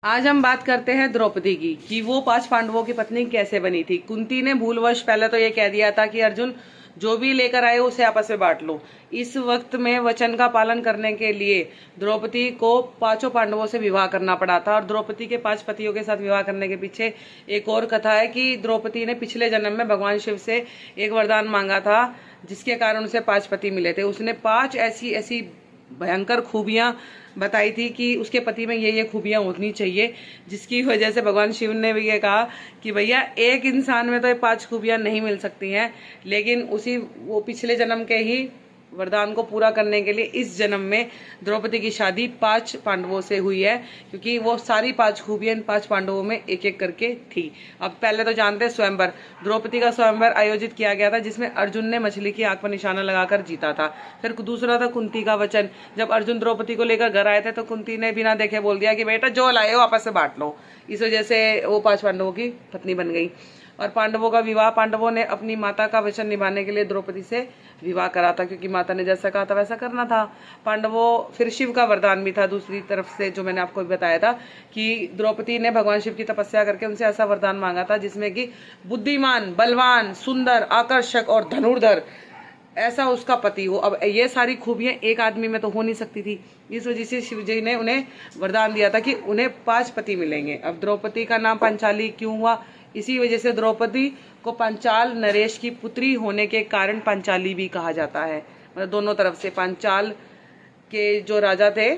आज हम बात करते हैं द्रौपदी की कि वो 5 पांडवों की पत्नी कैसे बनी थी। कुंती ने भूलवश पहले तो ये कह दिया था कि अर्जुन जो भी लेकर आए उसे आपस में बांट लो। इस वक्त में वचन का पालन करने के लिए द्रौपदी को 5 पांडवों से विवाह करना पड़ा था। और द्रौपदी के 5 पतियों के साथ विवाह करने के पीछे एक और कथा है कि द्रौपदी ने पिछले जन्म में भगवान शिव से एक वरदान मांगा था, जिसके कारण उसे 5 पति मिले थे। उसने 5 ऐसी ऐसी भयंकर खूबियां बताई थी कि उसके पति में ये खूबियां होनी चाहिए, जिसकी वजह से भगवान शिव ने भी ये कहा कि भैया एक इंसान में तो ये 5 खूबियां नहीं मिल सकती हैं, लेकिन उसी वो पिछले जन्म के ही वरदान को पूरा करने के लिए इस जन्म में द्रौपदी की शादी 5 पांडवों से हुई है, क्योंकि वो सारी 5 खूबियां इन 5 पांडवों में एक एक करके थी। अब पहले तो जानते हैं स्वयंवर। द्रौपदी का स्वयंवर आयोजित किया गया था, जिसमें अर्जुन ने मछली की आंख पर निशाना लगाकर जीता था। फिर दूसरा था कुंती का वचन। जब अर्जुन द्रौपदी को लेकर घर आए थे तो कुंती ने बिना देखे बोल दिया कि बेटा जो लाए हो आपस से बांट लो। इस वजह से वो 5 पांडवों की पत्नी बन गई। और पांडवों का विवाह, पांडवों ने अपनी माता का वचन निभाने के लिए द्रौपदी से विवाह करा था, क्योंकि माता ने जैसा कहा था वैसा करना था। पांडवों फिर शिव का वरदान भी था दूसरी तरफ से, जो मैंने आपको बताया था कि द्रौपदी ने भगवान शिव की तपस्या करके उनसे ऐसा वरदान मांगा था जिसमें कि बुद्धिमान, बलवान, सुंदर, आकर्षक और धनुर्धर ऐसा उसका पति हो। अब ये सारी खूबियां एक आदमी में तो हो नहीं सकती थी। इस वजह से शिव जी ने उन्हें वरदान दिया था कि उन्हें 5 पति मिलेंगे। अब द्रौपदी का नाम पांचाली क्यों हुआ? इसी वजह से द्रौपदी को पांचाल नरेश की पुत्री होने के कारण पांचाली भी कहा जाता है। मतलब दोनों तरफ से पांचाल के जो राजा थे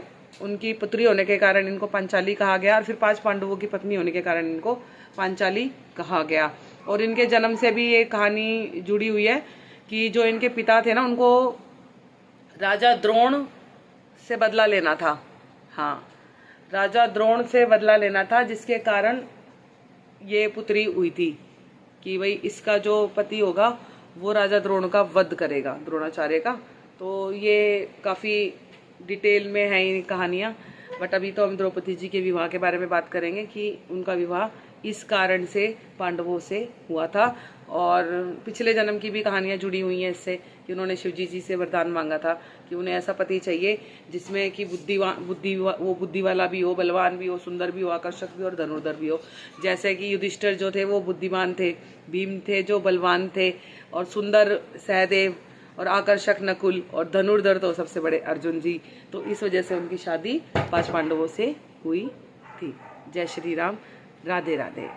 उनकी पुत्री होने के कारण इनको पांचाली कहा गया, और फिर 5 पांडवों की पत्नी होने के कारण इनको पांचाली कहा गया। और इनके जन्म से भी ये कहानी जुड़ी हुई है कि जो इनके पिता थे ना, उनको राजा द्रोण से बदला लेना था। हाँ, राजा द्रोण से बदला लेना था, जिसके कारण ये पुत्री हुई थी कि भाई इसका जो पति होगा वो राजा द्रोण का वध करेगा, द्रोणाचार्य का। तो ये काफ़ी डिटेल में है ये कहानियाँ, बट अभी तो हम द्रौपदी जी के विवाह के बारे में बात करेंगे कि उनका विवाह इस कारण से पांडवों से हुआ था। और पिछले जन्म की भी कहानियाँ जुड़ी हुई हैं इससे, कि उन्होंने शिवजी जी से वरदान मांगा था कि उन्हें ऐसा पति चाहिए जिसमें कि बुद्धि वाला भी हो, बलवान भी हो, सुंदर भी हो, आकर्षक भी हो और धनुर्धर भी हो। जैसे कि युधिष्ठिर जो थे वो बुद्धिमान थे, भीम थे जो बलवान थे, और सुंदर सहदेव, और आकर्षक नकुल, और धनुर्धर तो सबसे बड़े अर्जुन जी। तो इस वजह से उनकी शादी 5 पांडवों से हुई थी। जय श्री राम, राधे राधे।